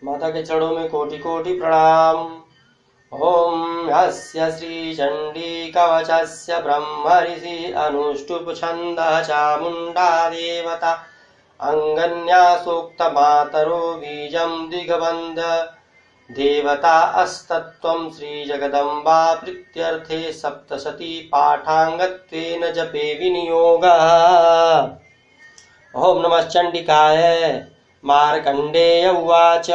माता के चरणों में कोटि कोटि प्रणाम। ओम यस्य श्री चंडी कवचस्य ब्रह्म ऋषि अनुष्टुप छंदः चामुंडा देवता अंगन्या सूक्त मातरो बीजं दिग्बंध देवता अस्तत्वं श्री जगदम्बा प्रीत्यर्थे सप्तशती पाठांगत्वेन जपे विनियोगः। ओम नमः चंडिकाय। मार्कंडेय उवाच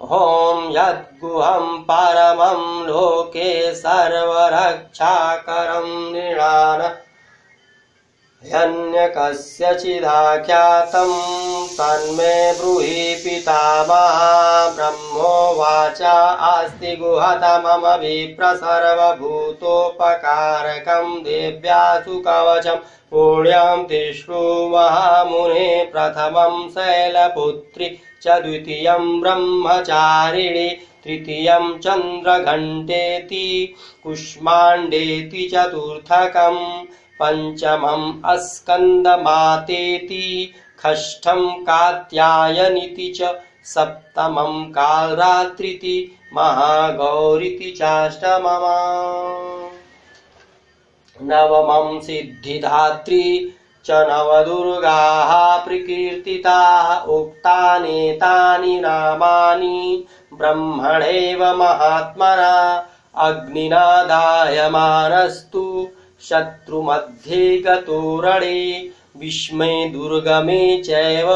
ओम यद्गुहं परमं लोके सर्वरक्षाकरं नृणान् ह्यन्यकस्यचिदाख्यातं तन्मे ब्रूहि पितामह। ब्रह्मोवाच अस्ति गुहतमम विप्र सर्वभूतोपकारकं देव्यासु कवचं पुण्यं तिष्ठु महामुने। प्रथमं शैलपुत्री च द्वितीयं ब्रह्मचारिणी तृतीयं चन्द्रघण्टेति कुष्माण्डेति चतुर्थकं पंचमं अस्कन्दमातेति षष्ठं कात्यायनीति च सप्तमं कालरात्रिति महागौरीति चाष्टमम्। नवमं सिद्धिदात्री च नवदुर्गाः प्रकीर्तिताः। उक्तानेतानि नामानि ब्रह्मणैव महात्मना। अग्निना दायमानस्तु शत्रुमध्ये गतो रणे। विस्मे दुर्गमे चैव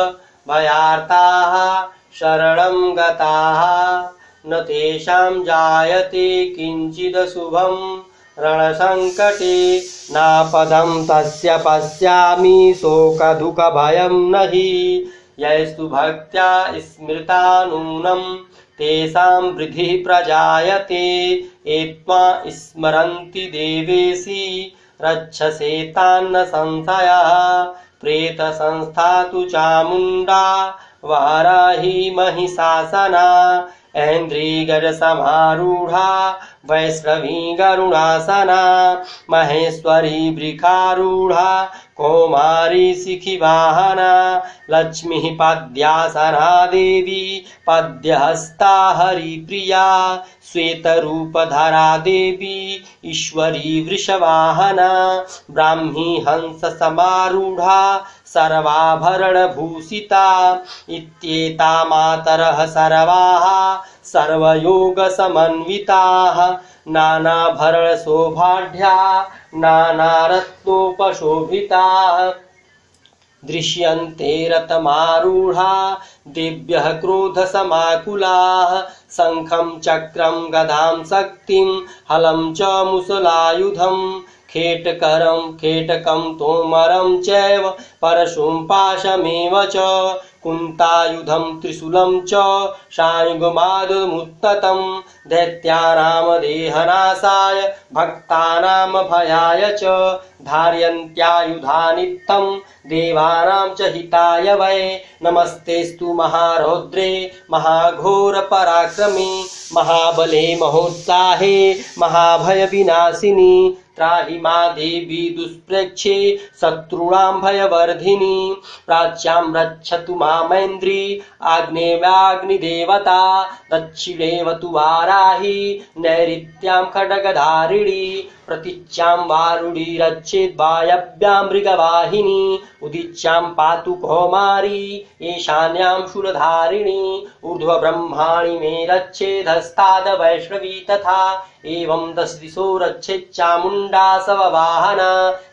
भयार्ताः शरणं गताः। न तेषां जायते किञ्चिदशुभं रणसङ्कटे। नापदं तस्य पश्यामि शोकदुःखभयं नहि। यैस्तु भक्त्या स्मृता नूनं तेषां वृद्धिः प्रजायते। एत्मा स्मरन्ति देवेशि रक्षसे तान्न संशयः। प्रेतसंस्था तु चामुण्डा वाराही महिषासना। ऐन्द्रियगजसमारूढा वैष्णवी गरुडासना। महेश्वरी वृषारूढा कौमारी शिखिवाहना। लक्ष्मी पद्यासना देवी पद्यहस्ता हरिप्रिया। श्वेतरूपधरा देवी ईश्वरी वृषवाहना। ब्राह्मी हंस समारूढ़ा सर्वाभरणभूषिता। इत्येता मातरः सर्वाः सर्वयोगसमन्विताः। नानाभरणशोभाढ्या नानारत्नोपशोभिताः। दृश्यन्ते रथमारूढा देव्यः क्रोधसमाकुलाः। शङ्खं चक्रं गदां शक्तिं हलं च मुसलायुधं। खेटकं तोमरं चैव परशुं पाशमेव च। कुन्तायुधं त्रिशूलं च सायुगमादमुत्ततं। दैत्यानां देहनाशाय भक्तानां भयाय च। धारयन्त्यायुधानित्थं देवानां च हिताय वै। नमस्तेस्तु महारौद्रे महाघोरपराक्रमे। महाबले महोत्साहे महाभयविनाशिनी। त्राहि मा देवी दुष्प्रेक्षे शत्रूणां भयवर्धिनी। प्राच्यां रक्षतु मामैन्द्री आग्नेयाग्निदेवता। दक्षिणेवतु वाराही नैऋत्यां खड्गधारिणी। प्रतीच्यां वारुणी रक्षेद् वायव्यां मृगवाहिनी। उदीच्यां पातु कौमारी ईशान्यां शूलधारिणी। ऊर्ध्वब्रह्माणि मे रक्षेदस्ताद् वैष्णवी तथा। एवं दशदिशो रक्षेत् चामुण्डा सववाहना।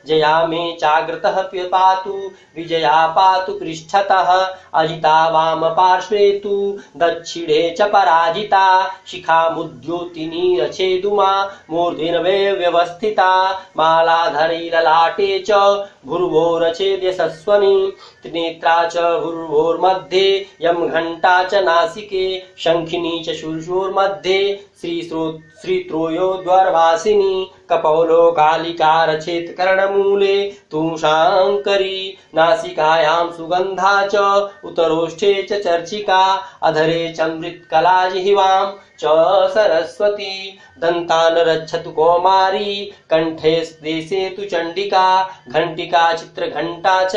जया मे चाग्रतः पातु विजया पातु पृष्ठतः। अजिता वाम पार्श्वे तु दक्षिणे च पराजिता। शिखामुद्योतिनी रचेदुमा मूर्ध्नि व्यवस्थिता। मालाधरी ललाटे च भूर्वो रचेद् यशस्वनी। त्रिनेत्रा च भूर्वोर्मध्ये यं घण्टा च नासिके। शङ्खिनी च शीर्षोर्मध्ये श्रीत्रोयोद्वारवासिनी। कपोलो कालिका रचेत् कर्णमूले तु शाङ्करी। नासिकायां सुगन्धा च उतरोष्ठे च चर्चिका। अधरे चमृत्कला जिह्वां च सरस्वती। दन्तान् रक्षतु कौमारी कंठे देशे तु चण्डिका। घण्टिका चित्रघण्टा च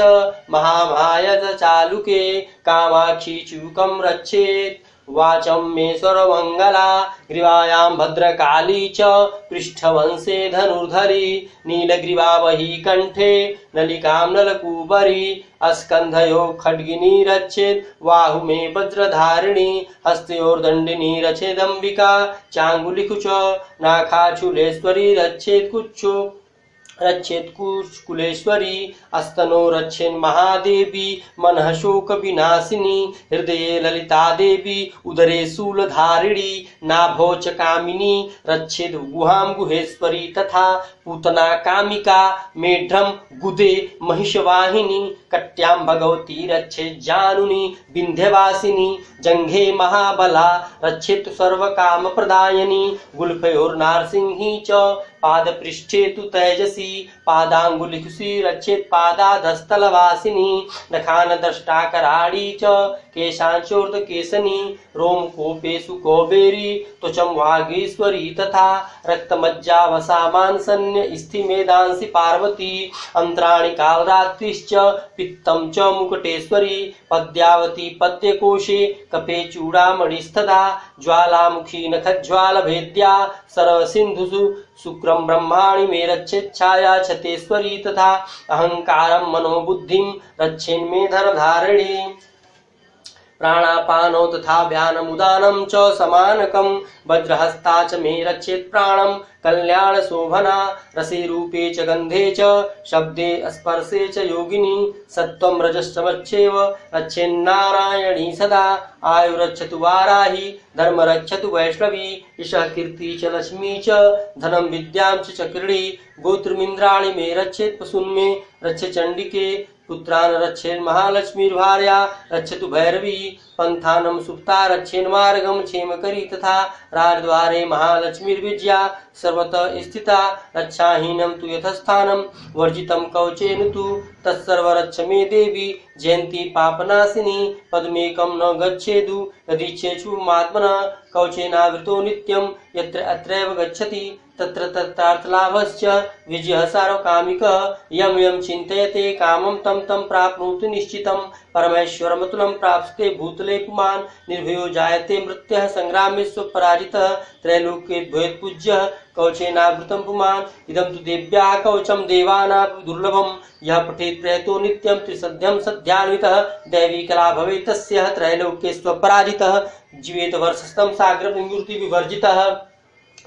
महामायत चालुके। कामाक्षी चूकं रक्षेत् वाचं मे सर्वमङ्गला ग्रीवायां भद्रकाली च पृष्ठवंशे धनुर्धरी नीलग्रीवा वही कंठे नलिकां नलकूबरी अस्कन्धयो खड्गिनी रक्षेत् बाहु मे वज्रधारिणी हस्तयोर्दण्डिनी रक्षेदम्बिका चाङ्गुलिकुच नाखाचूलेश्वरी रक्षेत् कुलेश्वरी अस्तनो रक्षेन् महादेवी मनः शोक विनाशिनी हृदये ललिता देवी उदरे शूलधारिणी नाभौ च कामिनी रक्षेत् गुहां गुहेश्वरी तथा पूतना कामिका मेढ्रं गुदे महिषवाहिनी कट्यां भगवती रक्षेत् जानुनी विन्ध्यवासिनी जंघे महाबला रक्षेत् सर्वकामप्रदायिनी गुल्फयोर्नारसिंही च पादपृष्ठे तु तेजसी पादांगुलिकुशी रक्षेत् पादाधस्थलवासिनी नखानदष्टाकराळी च केशांचोर्धकेशनी रोमकूपेषु कौबेरी त्वचं वागीश्वरी तथा रक्तमज्जावसामांसन्य स्थिमेधांसि पार्वती अंतराणि कालरात्रिश्च पित्तं च मुकुटेश्वरी पद्यावती पद्यकोशे कपे चूड़ामणिस्तथा ज्वालामुखी नखज्वालभेद्या सर्वसिन्धुषु शुक्रं ब्रह्माणि मे रक्षेत् छाया छतेश्वरी तथा अहंकारं मनोबुद्धिं रक्षेन्मे धनधारिणी प्राणापानो तथा व्यानमुदानं च समानकं वज्रहस्ता च मे रक्षेत् प्राणं कल्याण शोभना रसे रूपे च गंधे च शब्दे स्पर्शे च योगिनी सत्वं रजस्तमच्छेव रक्षेन्नारायणी सदा आयु रक्षतु वाराही धर्म रक्षतु वैष्णवी यशः कीर्ति च लक्ष्मी च धनं विद्यां च चक्रिणी गोत्रमिन्द्राणि मे रक्षेत् पशून् रक्षे चंडिके पुत्रान् रक्षेन् महालक्ष्मीर्भार्या रक्षतु भैरवी पंथानं सुप्ता रक्षेन् मार्गं क्षेमकरी तथा राजद्वारे महालक्ष्मीर्विजया सर्वतः स्थिता रक्षाहीनं तु यथस्थानं वर्जितं कवचेन तु तत्सर्व रक्ष मे देवी जयन्ती पापनाशिनी पद्मेकं न गच्छेदु यदीच्छेषु महात्मनः कवचेनावृतो नित्यं यत्र अत्रैव गच्छति तत्र तत्रार्थलाभश्च विजयः सार्वकामिकः यं यं चिन्तयते कामं तं तं प्राप्नोति निश्चितं परमेश्वरमतुलं प्राप्स्यते भूतले पुमान् निर्भयो जायते मृत्युः संग्रामे स्वपराजितः त्रैलोक्ये भवेत् पूज्यः कवचेनावृतं पुमान् इदं तु देव्याः कवचं देवानां दुर्लभं यः पठेत् प्रयतो नित्यं त्रिसध्यं सध्यान्वितः दैवी कला भवेत् तस्य त्रैलोक्ये स्वपराजितः जीवेत वर्षस्थं साग्रविमूर्ति विवर्जितः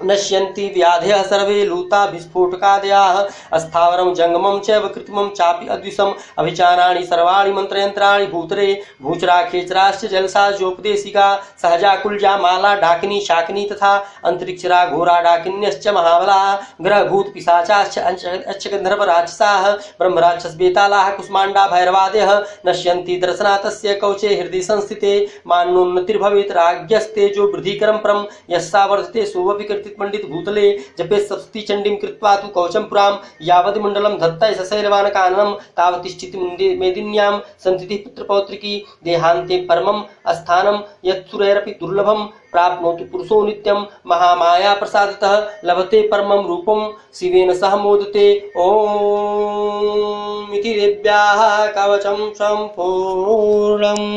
नश्यन्ति व्याधयः सर्वे लूता विस्फोटकादयाः अस्थावरं जंगमं चैव कृत्रिमं चापि अद्विषम् अभिचाराणि सर्वाणि मंत्रयंत्राणि भूतरे भूचरा खेचराश्च जलसाजोपदेशिका सहजा कुलजा माला डाकिनी शाकिनी तथा अंतरिक्षरा घोरा डाकिन्यश्च महाबलाः ग्रहभूत पिशाचाश्च अच्छगंधर्व राक्षसाः ब्रह्मराक्षस बेतालाः कुष्मांडा भैरवादयः नश्यन्ति दर्शनातस्य कवचे हृदि संस्थिते मान्योन्नतिर्भवेत् राज्ञस्तेजो वृद्धिकरं परं यस्सा वर्धते सोऽपि पंडित भूतले जपे सप्तति चंडीं कृत्वा तु कवचं पुरां यावद् मंडलं धत्तै सशैलवान काननं तावतिष्ठिति मेदिन्यां संस्थितिः पुत्रपौत्रिकी देहान्ते परमं स्थानं यत्सुरैरपि दुर्लभं प्राप्नोति पुरुषो नित्यं महामाया प्रसादतः लभते परमं रूपं शिवेन सह मोदते ओम इति देव्याः कवचं सम्पूर्णम्।